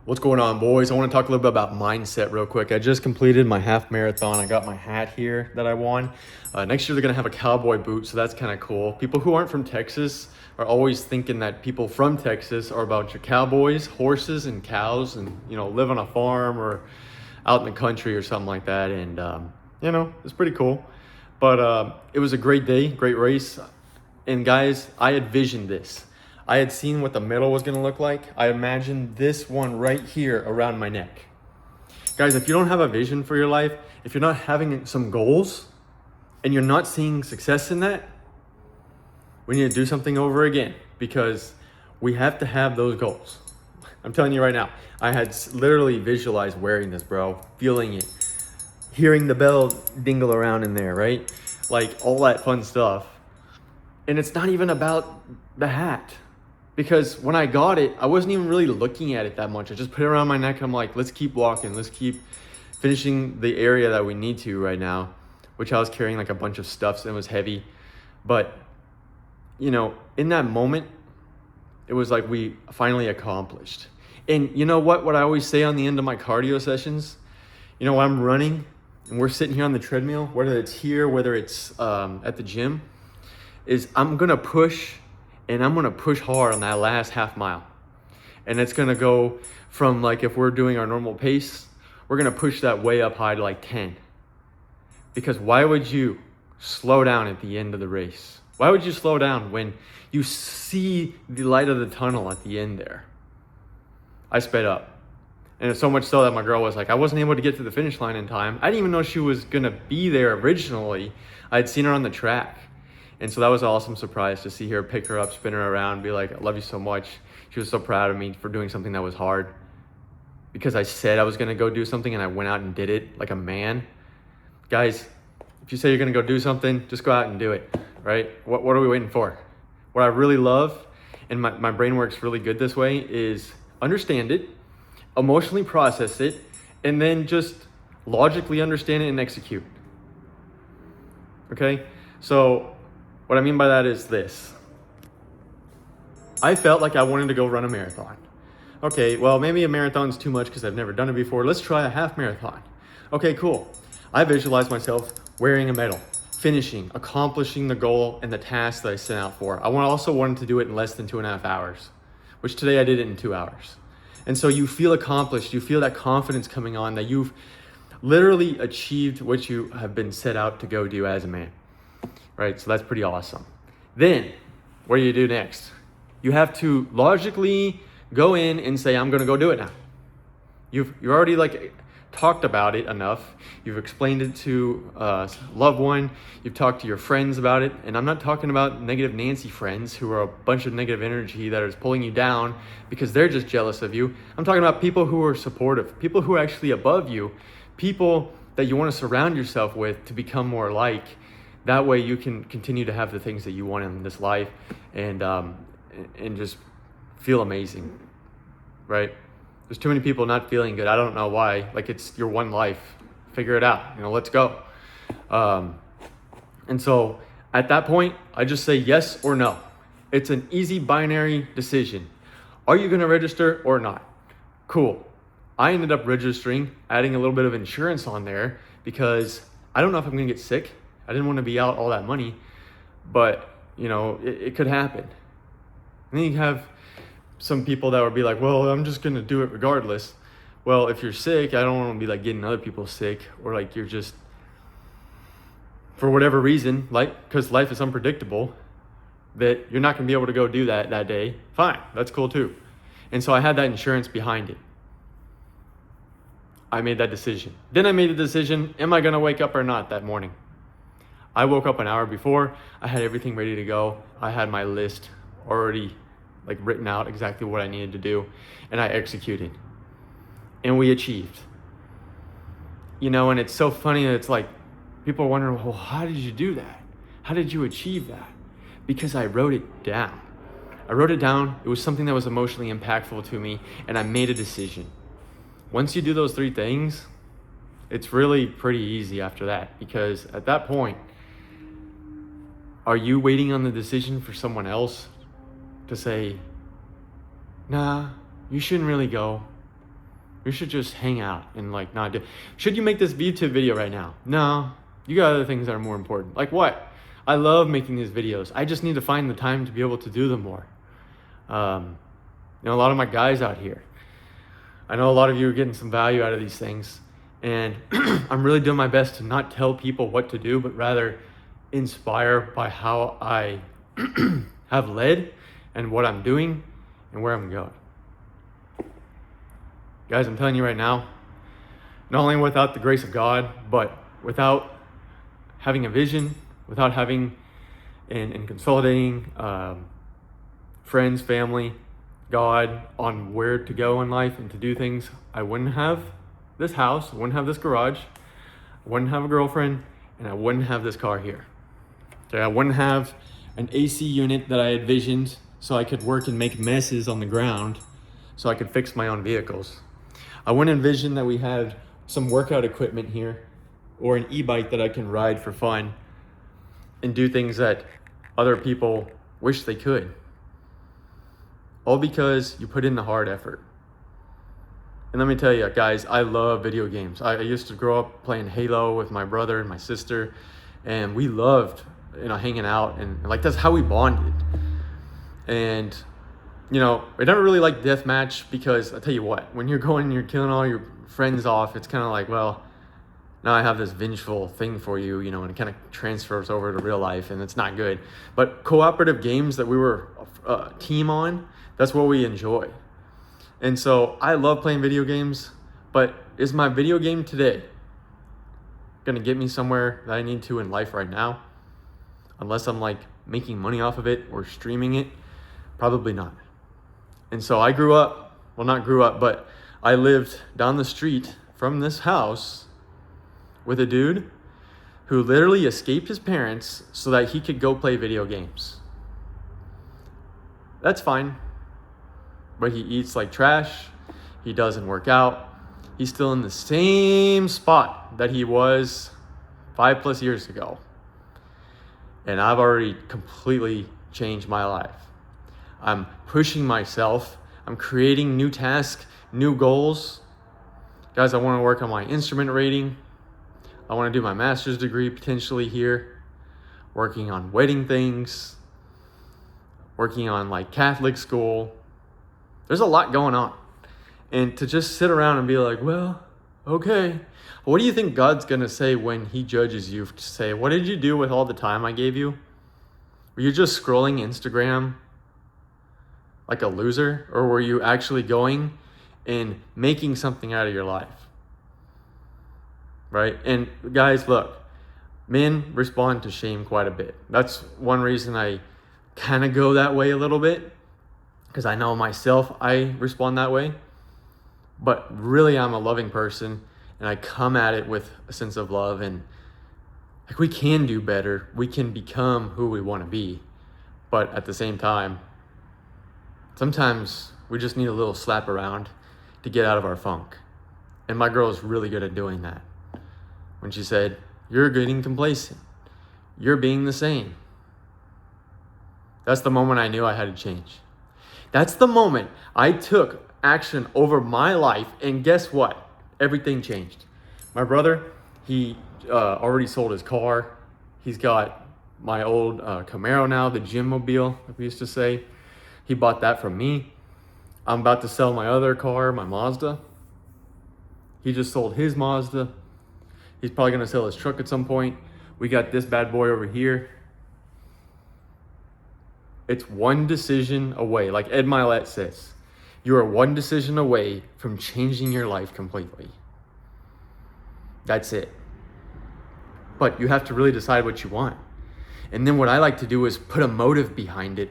What's going on, boys? I want to talk a little bit about mindset real quick. I just completed my half marathon. I got my hat here that I won. Next year, they're going to have a cowboy boot, so that's kind of cool. People who aren't from Texas are always thinking that people from Texas are about your cowboys, horses, and cows, and live on a farm or out in the country or something like that. And it's pretty cool. But it was a great day, great race. And guys, I had visioned this. I had seen what the medal was gonna look like. I imagined this one right here around my neck. Guys, if you don't have a vision for your life, if you're not having some goals and you're not seeing success in that, we need to do something over again because we have to have those goals. I'm telling you right now, I had literally visualized wearing this, bro, feeling it, hearing the bell dingle around in there, right? Like all that fun stuff. And it's not even about the hat. Because when I got it, I wasn't even really looking at it that much. I just put it around my neck. I'm like, let's keep walking. Let's keep finishing the area that we need to right now, which I was carrying like a bunch of stuff, so it was heavy. But, in that moment, it was like we finally accomplished. And you know what I always say on the end of my cardio sessions? When I'm running and we're sitting here on the treadmill, whether it's here, whether it's at the gym, is I'm going to push. And I'm gonna push hard on that last half mile. And it's gonna go from like, if we're doing our normal pace, we're gonna push that way up high to like 10. Because why would you slow down at the end of the race? Why would you slow down when you see the light of the tunnel at the end there? I sped up. And it's so much so that my girl was like, I wasn't able to get to the finish line in time. I didn't even know she was gonna be there originally. I'd seen her on the track. And so that was an awesome surprise to see her, pick her up, spin her around, be like, I love you so much. She was so proud of me for doing something that was hard. Because I said I was gonna go do something and I went out and did it like a man. Guys, if you say you're gonna go do something, just go out and do it, right? What are we waiting for? What I really love, and my brain works really good this way, is understand it, emotionally process it, and then just logically understand it and execute. Okay? So, what I mean by that is this. I felt like I wanted to go run a marathon. Okay, well, maybe a marathon's too much because I've never done it before. Let's try a half marathon. Okay, cool. I visualized myself wearing a medal, finishing, accomplishing the goal and the task that I set out for. I also wanted to do it in less than 2.5 hours, which today I did it in 2 hours. And so you feel accomplished. You feel that confidence coming on that you've literally achieved what you have been set out to go do as a man. Right, so that's pretty awesome. Then, what do next? You have to logically go in and say, I'm gonna go do it now. You've already talked about it enough. You've explained it to a loved one. You've talked to your friends about it. And I'm not talking about negative Nancy friends who are a bunch of negative energy that is pulling you down because they're just jealous of you. I'm talking about people who are supportive, people who are actually above you, people that you wanna surround yourself with to become more like. That way you can continue to have the things that you want in this life and just feel amazing, right? There's too many people not feeling good. I don't know why. Like, it's your one life. Figure it out. Let's go. And so at that point, I just say yes or no. It's an easy binary decision. Are you going to register or not? Cool. I ended up registering, adding a little bit of insurance on there because I don't know if I'm going to get sick. I didn't want to be out all that money, but it could happen. And then you have some people that would be like, well, I'm just going to do it regardless. Well, if you're sick, I don't want to be getting other people sick, or you're just, for whatever reason, because life is unpredictable, that you're not going to be able to go do that day. Fine, that's cool too. And so I had that insurance behind it. I made that decision. Then I made the decision, am I going to wake up or not that morning? I woke up an hour before. I had everything ready to go. I had my list already written out exactly what I needed to do, and I executed. And we achieved. And it's so funny that it's people are wondering, well, how did you do that? How did you achieve that? Because I wrote it down. I wrote it down. It was something that was emotionally impactful to me, and I made a decision. Once you do those 3 things, it's really pretty easy after that, because at that point, are you waiting on the decision for someone else to say, nah, you shouldn't really go? We should just hang out and like not do. Should you make this YouTube video right now? No, you got other things that are more important. Like what? I love making these videos. I just need to find the time to be able to do them more. A lot of my guys out here, I know a lot of you are getting some value out of these things, and I'm really doing my best to not tell people what to do, but rather inspire by how I have led and what I'm doing and where I'm going. Guys, I'm telling you right now, not only without the grace of God, but without having a vision, without having and consolidating friends, family, God on where to go in life and to do things, I wouldn't have this house, I wouldn't have this garage, I wouldn't have a girlfriend, and I wouldn't have this car here. Okay, I wouldn't have an AC unit that I had visioned so I could work and make messes on the ground so I could fix my own vehicles. I wouldn't envision that we had some workout equipment here or an e-bike that I can ride for fun and do things that other people wish they could. All because you put in the hard effort. And let me tell you guys, I love video games. I used to grow up playing Halo with my brother and my sister, and we loved, hanging out, and like that's how we bonded. And we never really liked deathmatch because I tell you what, when you're going and you're killing all your friends off, it's kind of like, well, now I have this vengeful thing for you, and it kind of transfers over to real life, and it's not good. But cooperative games that we were a team on, that's what we enjoy. And so I love playing video games, but is my video game today gonna get me somewhere that I need to in life right now? Unless I'm like making money off of it or streaming it, probably not. And so I but I lived down the street from this house with a dude who literally escaped his parents so that he could go play video games. That's fine. But he eats like trash. He doesn't work out. He's still in the same spot that he was 5+ years ago. And I've already completely changed my life. I'm pushing myself. I'm creating new tasks, new goals. Guys, I want to work on my instrument rating. I want to do my master's degree potentially here. Working on wedding things. Working on like Catholic school. There's a lot going on. And to just sit around and be like, well, okay. What do you think God's going to say when he judges you to say, what did you do with all the time I gave you? Were you just scrolling Instagram like a loser? Or were you actually going and making something out of your life? Right? And guys, look, men respond to shame quite a bit. That's one reason I kind of go that way a little bit. Because I know myself, I respond that way. But really, I'm a loving person, and I come at it with a sense of love. And like, we can do better. We can become who we want to be. But at the same time, sometimes we just need a little slap around to get out of our funk. And my girl is really good at doing that. When she said, "You're getting complacent. You're being the same." That's the moment I knew I had to change. That's the moment I took action over my life, and guess what? Everything changed. My brother, he already sold his car. He's got my old Camaro now, the gym mobile, like we used to say. He bought that from me. I'm about to sell my other car, my Mazda. He just sold his Mazda. He's probably gonna sell his truck at some point. We got this bad boy over here. It's one decision away. Like Ed Milet says, you are one decision away from changing your life completely. That's it. But you have to really decide what you want. And then what I like to do is put a motive behind it.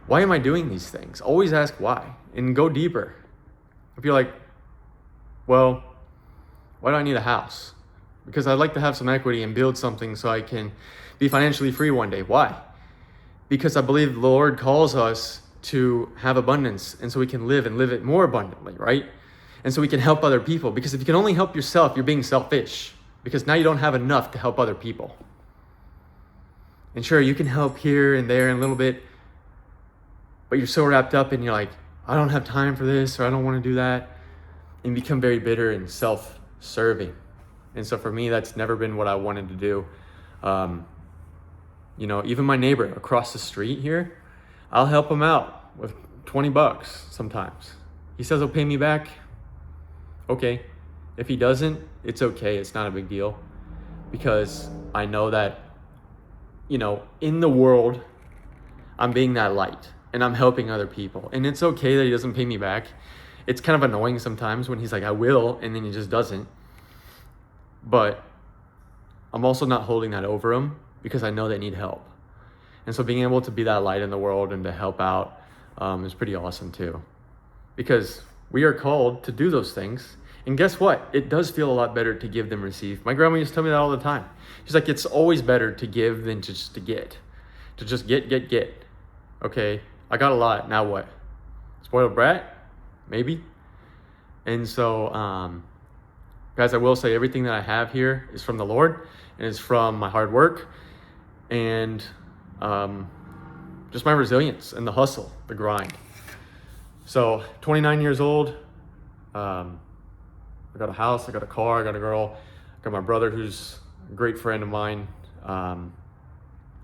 Why am I doing these things? Always ask why and go deeper. If you're like, well, why do I need a house? Because I'd like to have some equity and build something so I can be financially free one day. Why? Because I believe the Lord calls us to have abundance, and so we can live and live it more abundantly, right? And so we can help other people. Because if you can only help yourself, you're being selfish. Because now you don't have enough to help other people. And sure, you can help here and there and a little bit, but you're so wrapped up and you're like, I don't have time for this, or I don't want to do that. and become very bitter and self-serving. And so for me, that's never been what I wanted to do. You know, even my neighbor across the street here, I'll help him out with 20 bucks sometimes. He says he'll pay me back. Okay. If he doesn't, it's okay. It's not a big deal, because I know that, you know, in the world, I'm being that light and I'm helping other people. And it's okay that he doesn't pay me back. It's kind of annoying sometimes when he's like, I will, and then he just doesn't. But I'm also not holding that over them, because I know they need help. And so being able to be that light in the world and to help out is pretty awesome too. Because we are called to do those things. And guess what? It does feel a lot better to give than receive. My grandma used to tell me that all the time. She's like, it's always better to give than just to get. To just get. Okay, I got a lot, now what? Spoiled brat? Maybe. And so, guys, I will say everything that I have here is from the Lord, and it's from my hard work, and just my resilience and the hustle, the grind. So 29 years old, I got a house, I got a car, I got a girl, I got my brother who's a great friend of mine.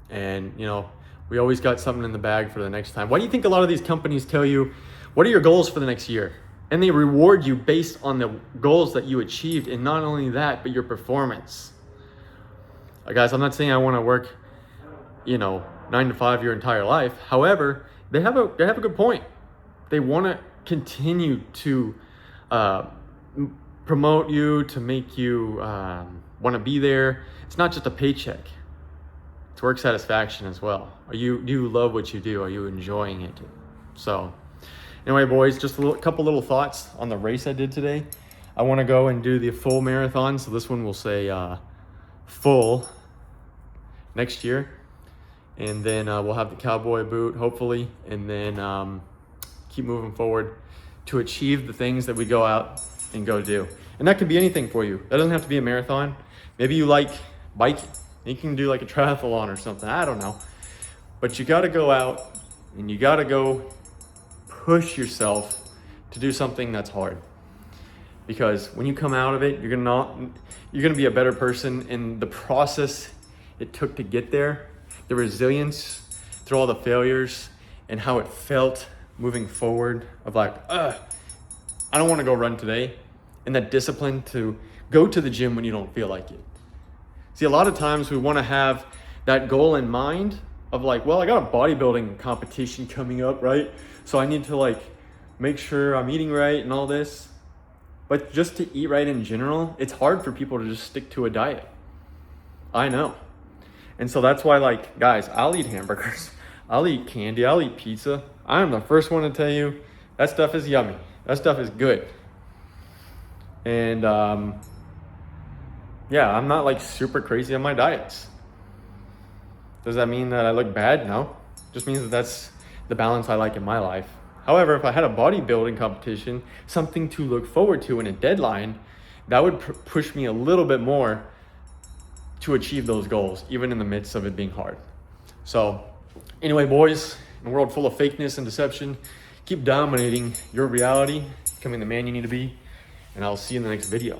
And you know, we always got something in the bag for the next time. Why do you think a lot of these companies tell you, what are your goals for the next year? And they reward you based on the goals that you achieved, and not only that, but your performance. Guys, I'm not saying I want to work, you know, 9 to 5 your entire life. However, they have a good point. They want to continue to promote you, to make you want to be there. It's not just a paycheck. It's work satisfaction as well. Do you love what you do? Are you enjoying it? So anyway, boys, just a couple little thoughts on the race I did today. I want to go and do the full marathon. So this one will say full next year. And then we'll have the cowboy boot, hopefully. And then keep moving forward to achieve the things that we go out and go do. And that could be anything for you. That doesn't have to be a marathon. Maybe you like biking. You can do like a triathlon or something. I don't know. But you got to go out and you got to go push yourself to do something that's hard. Because when you come out of it, you're gonna be a better person. In the process it took to get there, the resilience through all the failures, and how it felt moving forward of like, I don't want to go run today, and that discipline to go to the gym when you don't feel like it. See, a lot of times we want to have that goal in mind of like, well, I got a bodybuilding competition coming up, right? So I need to like make sure I'm eating right and all this. But just to eat right in general, it's hard for people to just stick to a diet. I know. And so that's why, like, guys, I'll eat hamburgers. I'll eat candy. I'll eat pizza. I'm the first one to tell you that stuff is yummy. That stuff is good. And yeah, I'm not like super crazy on my diets. Does that mean that I look bad? No. It just means that that's the balance I like in my life. However, if I had a bodybuilding competition, something to look forward to and a deadline, that would push me a little bit more to achieve those goals, even in the midst of it being hard. So anyway, boys, in a world full of fakeness and deception, keep dominating your reality, becoming the man you need to be, and I'll see you in the next video.